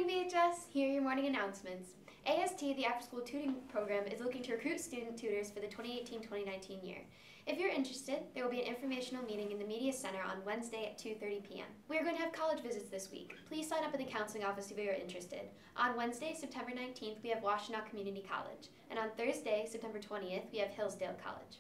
morning, VHS. Here are your morning announcements. AST, the after-school tutoring program, is looking to recruit student tutors for the 2018-2019 year. If you're interested, there will be an informational meeting in the Media Center on Wednesday at 2:30 p.m. We are going to have college visits this week. Please sign up in the counseling office if you are interested. On Wednesday, September 19th, we have Washtenaw Community College. And on Thursday, September 20th, we have Hillsdale College.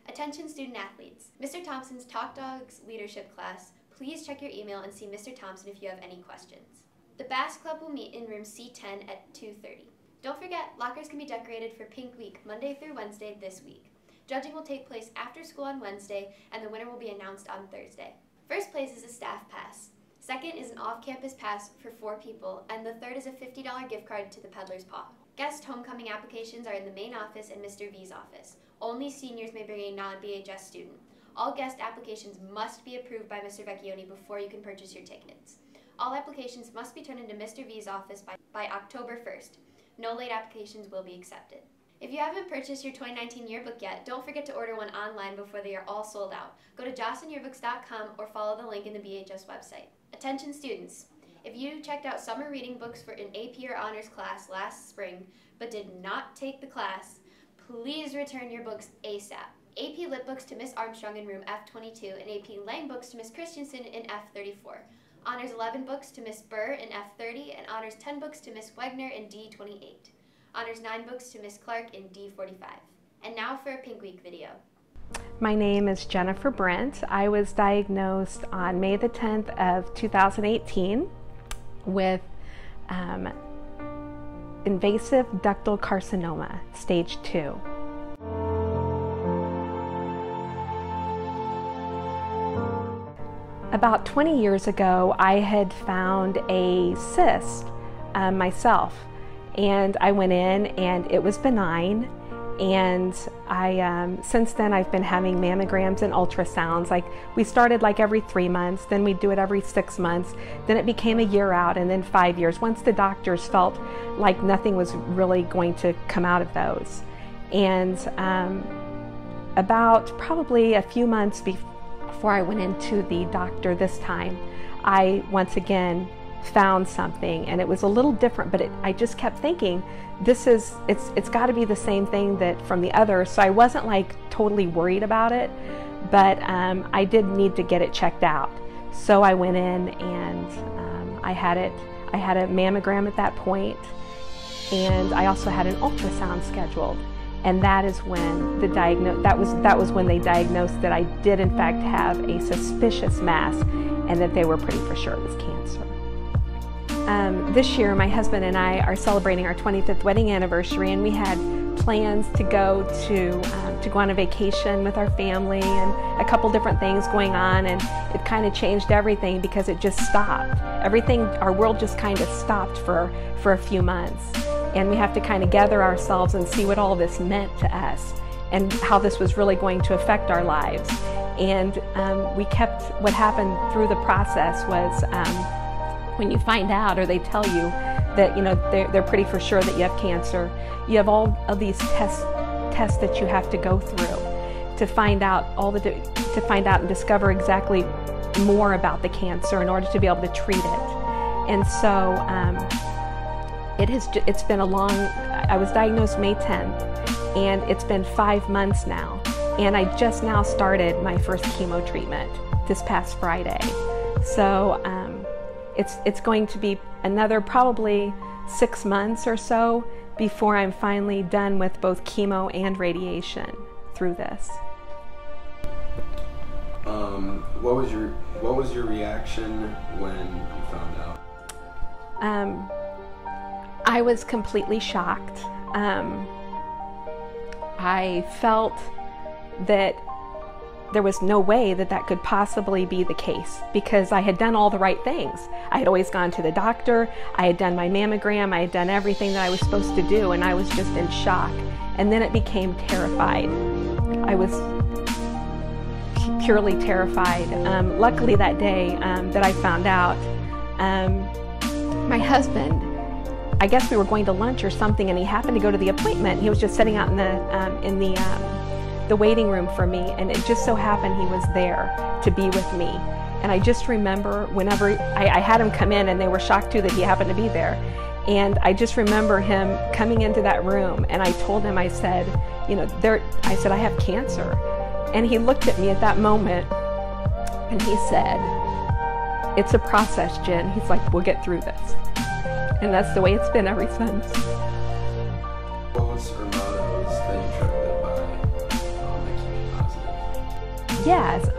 Attention student athletes. Mr. Thompson's Talk Dogs leadership class. Please check your email and see Mr. Thompson if you have any questions. The Bass Club will meet in room C10 at 2:30. Don't forget, lockers can be decorated for Pink Week, Monday through Wednesday this week. Judging will take place after school on Wednesday, and the winner will be announced on Thursday. First place is a staff pass. Second is an off-campus pass for 4 people, and the third is a $50 gift card to the Peddler's Paw. Guest homecoming applications are in the main office and Mr. V's office. Only seniors may bring a non-BHS student. All guest applications must be approved by Mr. Vecchione before you can purchase your tickets. All applications must be turned into Mr. V's office by October 1st. No late applications will be accepted. If you haven't purchased your 2019 yearbook yet, don't forget to order one online before they are all sold out. Go to jostlinyearbooks.com or follow the link in the BHS website. Attention students, if you checked out summer reading books for an AP or honors class last spring but did not take the class, please return your books ASAP. AP Lit books to Miss Armstrong in room F22 and AP Lang books to Miss Christensen in F34. Honors 11 books to Miss Burr in F30 and Honors 10 books to Miss Wegner in D28. Honors 9 books to Miss Clark in D45. And now for a Pink Week video. My name is Jennifer Brent. I was diagnosed on May the 10th of 2018 with invasive ductal carcinoma, stage 2. About 20 years ago, I had found a cyst myself, and I went in and it was benign. And since then I've been having mammograms and ultrasounds. Like, we started like every 3 months, then we'd do it every 6 months, then it became a year out, and then 5 years, once the doctors felt like nothing was really going to come out of those. And about probably a few months before I went into the doctor this time, I once again found something, and it was a little different, but I just kept thinking, it's got to be the same thing that from the others. So I wasn't like totally worried about it, but I did need to get it checked out. So I went in and I had a mammogram at that point, and I also had an ultrasound scheduled. And that is when that was when they diagnosed that I did in fact have a suspicious mass, and that they were pretty for sure it was cancer. This year, my husband and I are celebrating our 25th wedding anniversary, and we had plans to go on a vacation with our family, and a couple different things going on, and it kind of changed everything because it just stopped. Everything, our world just kind of stopped for a few months, and we have to kind of gather ourselves and see what all this meant to us and how this was really going to affect our lives. And what happened through the process was, when you find out, or they tell you that they're pretty for sure that you have cancer, you have all of these tests that you have to go through to find out and discover exactly more about the cancer in order to be able to treat it. And so it's been a long. I was diagnosed May 10th, and it's been 5 months now, and I just now started my first chemo treatment this past Friday. So it's going to be another probably 6 months or so before I'm finally done with both chemo and radiation through this. What was your reaction when you found out? I was completely shocked. I felt that there was no way that could possibly be the case, because I had done all the right things. I had always gone to the doctor, I had done my mammogram, I had done everything that I was supposed to do, and I was just in shock. And then it became terrified. I was purely terrified. Luckily that day that I found out, my husband, I guess we were going to lunch or something, and he happened to go to the appointment. He was just sitting out in the waiting room for me, and it just so happened he was there to be with me. And I just remember whenever I had him come in, and they were shocked too that he happened to be there. And I just remember him coming into that room, and I told him, I said, I said, I have cancer. And he looked at me at that moment and he said, it's a process, Jen. He's like, we'll get through this. And that's the way it's been ever since. What was her mottos that you try to live by that keep you positive? Yes,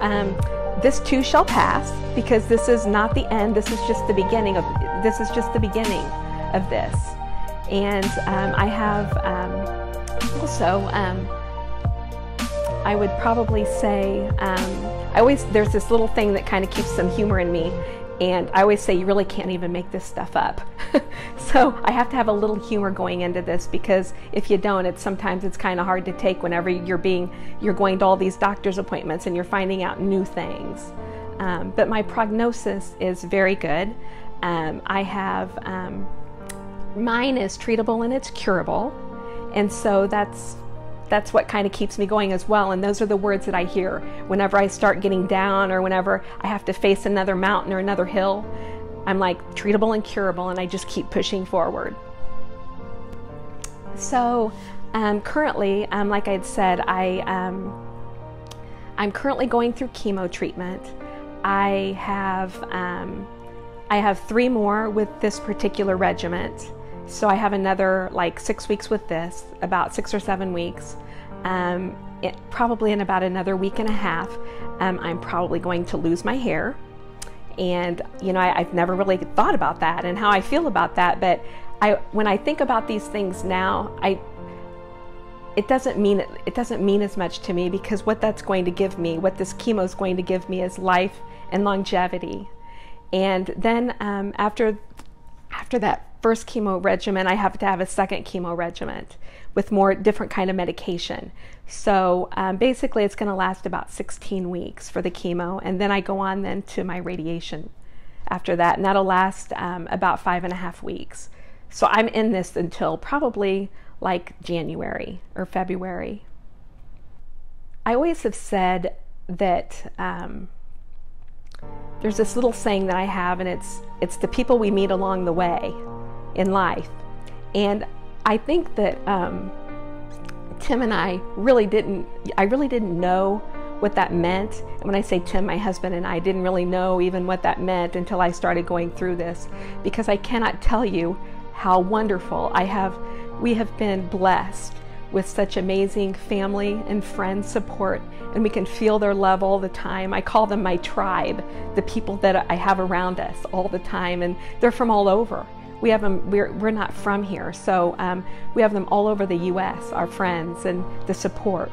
this too shall pass, because this is not the end. This is just the beginning of this. And I have also, I would probably say, there's this little thing that kind of keeps some humor in me. And I always say, you really can't even make this stuff up. So I have to have a little humor going into this, because if you don't, sometimes it's kind of hard to take whenever you're going to all these doctor's appointments and you're finding out new things. But my prognosis is very good. I have, mine is treatable and it's curable. And so that's what kind of keeps me going as well. And those are the words that I hear whenever I start getting down, or whenever I have to face another mountain or another hill. I'm like, treatable and curable, and I just keep pushing forward. So currently, like I had said, I'm currently going through chemo treatment. I have 3 more with this particular regiment. So I have another like 6 weeks with this, about 6 or 7 weeks. Probably in about another week and a half, I'm probably going to lose my hair. And I've never really thought about that and how I feel about that. But when I think about these things now, it doesn't mean as much to me, because what that's going to give me, what this chemo is going to give me, is life and longevity. And then after that first chemo regimen, I have to have a second chemo regimen with more different kind of medication. So basically it's going to last about 16 weeks for the chemo, and then I go on then to my radiation after that, and that'll last about 5.5 weeks. So I'm in this until probably like January or February. I always have said that there's this little saying that I have, and it's the people we meet along the way in life. And I think that Tim and I really didn't know what that meant. And when I say Tim, my husband, and I didn't really know even what that meant until I started going through this, because I cannot tell you how wonderful we have been blessed with such amazing family and friend support, and we can feel their love all the time. I call them my tribe, the people that I have around us all the time, and they're from all over. We have them, we're not from here, so we have them all over the U.S., our friends, and the support,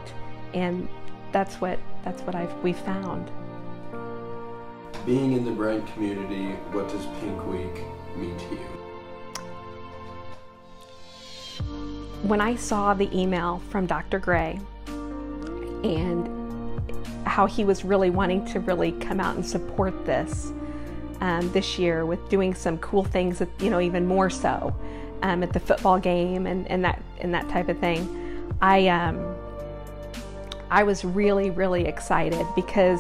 and that's what we've found. Being in the Brent community, what does Pink Week mean to you? When I saw the email from Dr. Gray and how he was really wanting to really come out and support this year with doing some cool things, that, even more so at the football game and that type of thing, I was really, really excited, because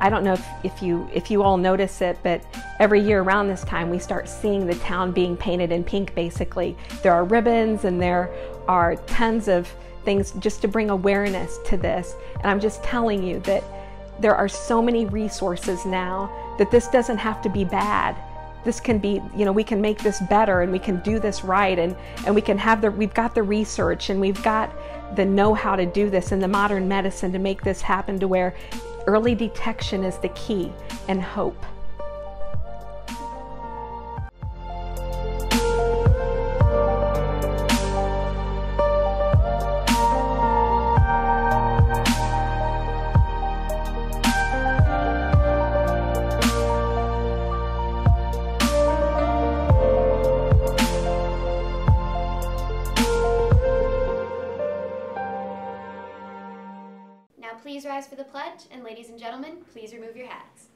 I don't know if you all notice it, but every year around this time we start seeing the town being painted in pink. Basically, there are ribbons and there are tons of things just to bring awareness to this. And I'm just telling you that there are so many resources now that this doesn't have to be bad. This can be, we can make this better, and we can do this right, and we can we've got the research, and we've got the know-how to do this in the modern medicine to make this happen, to where early detection is the key, and hope. Please rise for the pledge, and ladies and gentlemen, please remove your hats.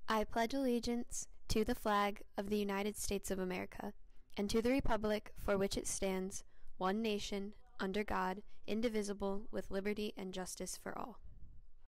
I pledge allegiance to the flag of the United States of America, and to the republic for which it stands, one nation, under God, indivisible, with liberty and justice for all.